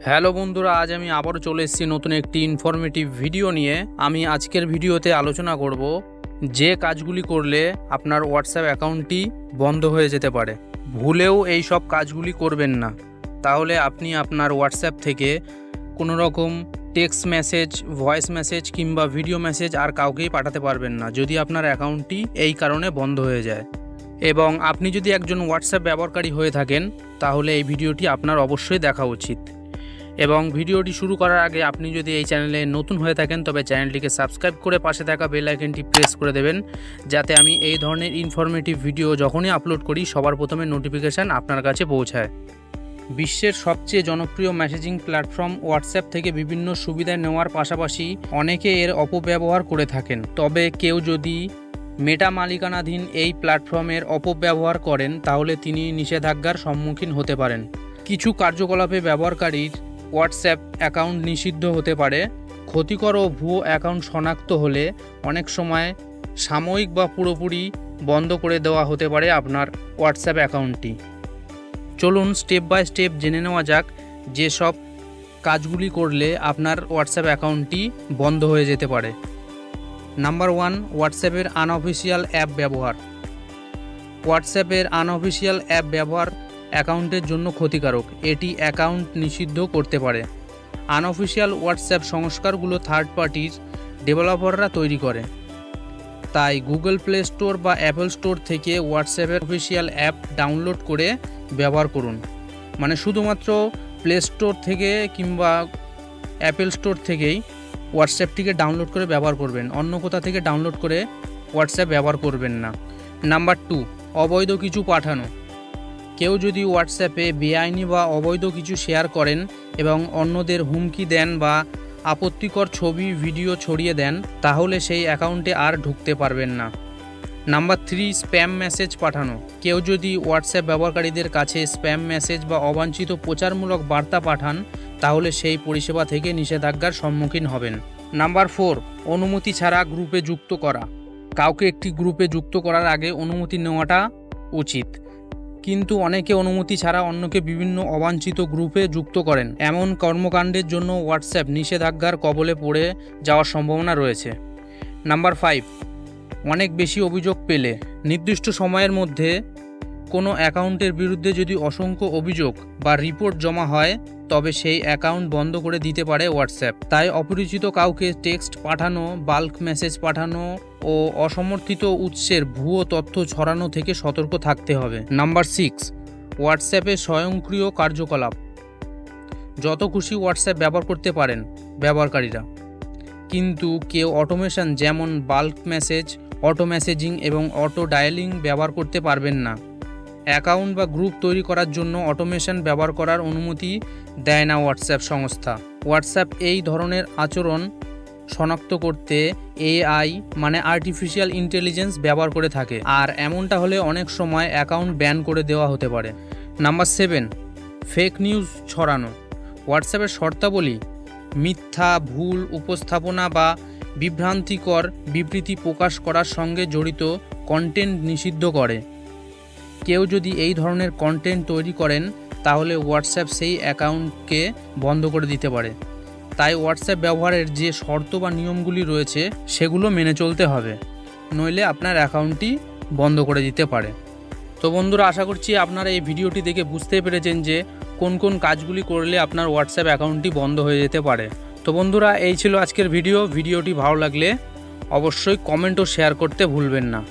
Hello বন্ধুরা, আজ আমি আবারও চলে এসেছি নতুন একটি ইনফরমেটিভ ভিডিও নিয়ে। আমি আজকের ভিডিওতে আলোচনা করব যে কাজগুলি করলে আপনার হোয়াটসঅ্যাপ অ্যাকাউন্টটি বন্ধ হয়ে যেতে পারে। ভুলেও এই সব কাজগুলি করবেন না, তাহলে আপনি আপনার হোয়াটসঅ্যাপ থেকে কোনো রকম টেক্সট মেসেজ, ভয়েস মেসেজ কিংবা ভিডিও মেসেজ আর কাউকেই পাঠাতে পারবেন না, যদি আপনার অ্যাকাউন্টটি এই কারণে বন্ধ হয়ে যায়। এবং আপনি যদি একজন হোয়াটসঅ্যাপ ব্যবহারকারী হয়ে থাকেন, তাহলে এই ভিডিওটি আপনার অবশ্যই দেখা উচিত। এবং ভিডিওটি শুরু করার আগে আপনি যদি এই চ্যানেলে নতুন হয়ে থাকেন, তবে চ্যানেলটিকে সাবস্ক্রাইব করে পাশে থাকা বেল আইকনটি প্রেস করে দেবেন, যাতে আমি এই ধরনের ইনফরমেটিভ ভিডিও যখনই আপলোড করি সবার প্রথমে নোটিফিকেশান আপনার কাছে পৌঁছায়। বিশ্বের সবচেয়ে জনপ্রিয় মেসেজিং প্ল্যাটফর্ম হোয়াটসঅ্যাপ থেকে বিভিন্ন সুবিধা নেওয়ার পাশাপাশি অনেকে এর অপব্যবহার করে থাকেন। তবে কেউ যদি মেটা মালিকানাধীন এই প্ল্যাটফর্মের অপব্যবহার করেন, তাহলে তিনি নিষেধাজ্ঞার সম্মুখীন হতে পারেন। কিছু কার্যকলাপে ব্যবহারকারীর হোয়াটসঅ্যাপ অ্যাকাউন্ট নিষিদ্ধ হতে পারে। ক্ষতিকর ও ভুয়ো অ্যাকাউন্ট শনাক্ত হলে অনেক সময় সাময়িক বা পুরোপুরি বন্ধ করে দেওয়া হতে পারে আপনার হোয়াটসঅ্যাপ অ্যাকাউন্টটি। চলুন স্টেপ বাই স্টেপ জেনে নেওয়া যাক যেসব কাজগুলি করলে আপনার হোয়াটসঅ্যাপ অ্যাকাউন্টটি বন্ধ হয়ে যেতে পারে। নাম্বার 1, হোয়াটসঅ্যাপের আনঅফিসিয়াল অ্যাপ ব্যবহার। হোয়াটসঅ্যাপের আনঅফিসিয়াল অ্যাপ ব্যবহার অ্যাকাউন্টের জন্য ক্ষতিকারক। এটি অ্যাকাউন্ট নিষিদ্ধ করতে পারে। আনঅফিসিয়াল হোয়াটসঅ্যাপ সংস্কারগুলো থার্ড পার্টির ডেভেলপাররা তৈরি করে, তাই গুগল প্লে স্টোর বা অ্যাপল স্টোর থেকে হোয়াটসঅ্যাপের অফিসিয়াল অ্যাপ ডাউনলোড করে ব্যবহার করুন। মানে শুধুমাত্র প্লে স্টোর থেকে কিংবা অ্যাপল স্টোর থেকেই হোয়াটসঅ্যাপটিকে ডাউনলোড করে ব্যবহার করবেন, অন্য কোথা থেকে ডাউনলোড করে হোয়াটসঅ্যাপ ব্যবহার করবেন না। নাম্বার 2, অবৈধ কিছু পাঠানো। কেউ যদি হোয়াটসঅ্যাপে বেআইনি বা অবৈধ কিছু শেয়ার করেন এবং অন্যদের হুমকি দেন বা আপত্তিকর ছবি ভিডিও ছড়িয়ে দেন, তাহলে সেই অ্যাকাউন্টে আর ঢুকতে পারবেন না। নাম্বার 3, স্প্যাম মেসেজ পাঠানো। কেউ যদি হোয়াটসঅ্যাপ ব্যবহারকারীদের কাছে স্প্যাম মেসেজ বা অবাঞ্ছিত প্রচারমূলক বার্তা পাঠান, তাহলে সেই পরিষেবা থেকে নিষেধাজ্ঞার সম্মুখীন হবেন। নাম্বার 4, অনুমতি ছাড়া গ্রুপে যুক্ত করা। কাউকে একটি গ্রুপে যুক্ত করার আগে অনুমতি নেওয়াটা উচিত, কিন্তু অনেকে অনুমতি ছাড়া অন্যকে বিভিন্ন অবাঞ্ছিত গ্রুপে যুক্ত করেন। এমন কর্মকাণ্ডের জন্য হোয়াটসঅ্যাপ নিষেধাজ্ঞার কবলে পড়ে যাওয়ার সম্ভাবনা রয়েছে। নাম্বার 5, অনেক বেশি অভিযোগ পেলে। নির্দিষ্ট সময়ের মধ্যে কোনো অ্যাকাউন্টের বিরুদ্ধে যদি অসংখ্য অভিযোগ বা রিপোর্ট জমা হয়, তবে সেই অ্যাকাউন্ট বন্ধ করে দিতে পারে হোয়াটসঅ্যাপ। তাই অপরিচিত কাউকে টেক্সট পাঠানো, বাল্ক মেসেজ পাঠানো ও অসমর্থিত উৎসের ভুয়ো তথ্য ছড়ানো থেকে সতর্ক থাকতে হবে। নাম্বার 6, হোয়াটসঅ্যাপে স্বয়ংক্রিয় কার্যকলাপ। যত খুশি হোয়াটসঅ্যাপ ব্যবহার করতে পারেন ব্যবহারকারীরা, কিন্তু কেউ অটোমেশন যেমন বাল্ক মেসেজ, অটো মেসেজিং এবং অটো ডায়ালিং ব্যবহার করতে পারবেন না। অ্যাকাউন্ট বা গ্রুপ তৈরি করার জন্য অটোমেশন ব্যবহার করার অনুমতি দেয় না হোয়াটসঅ্যাপ সংস্থা। হোয়াটসঅ্যাপ এই ধরনের আচরণ শনাক্ত করতে এআই মানে আর্টিফিশিয়াল ইন্টেলিজেন্স ব্যবহার করে থাকে, আর এমনটা হলে অনেক সময় অ্যাকাউন্ট ব্যান করে দেওয়া হতে পারে। নাম্বার 7, ফেক নিউজ ছড়ানো। হোয়াটসঅ্যাপের শর্তাবলী মিথ্যা, ভুল উপস্থাপনা বা বিভ্রান্তিকর বিবৃতি প্রকাশ করার সঙ্গে জড়িত কন্টেন্ট নিষিদ্ধ করে। কেউ যদি এই ধরনের কন্টেন্ট তৈরি করেন, তাহলে হোয়াটসঅ্যাপ সেই অ্যাকাউন্টকে বন্ধ করে দিতে পারে। তাই হোয়াটসঅ্যাপ ব্যবহারের যে শর্ত বা নিয়মগুলি রয়েছে সেগুলো মেনে চলতে হবে, নইলে আপনার অ্যাকাউন্টটি বন্ধ করে দিতে পারে। তো বন্ধুরা, আশা করছি আপনারা এই ভিডিওটি দেখে বুঝতে পেরেছেন যে কোন কোন কাজগুলি করলে আপনার হোয়াটসঅ্যাপ অ্যাকাউন্টটি বন্ধ হয়ে যেতে পারে। তো বন্ধুরা, এই ছিল আজকের ভিডিওটি ভালো লাগলে অবশ্যই কমেন্ট ও শেয়ার করতে ভুলবেন না।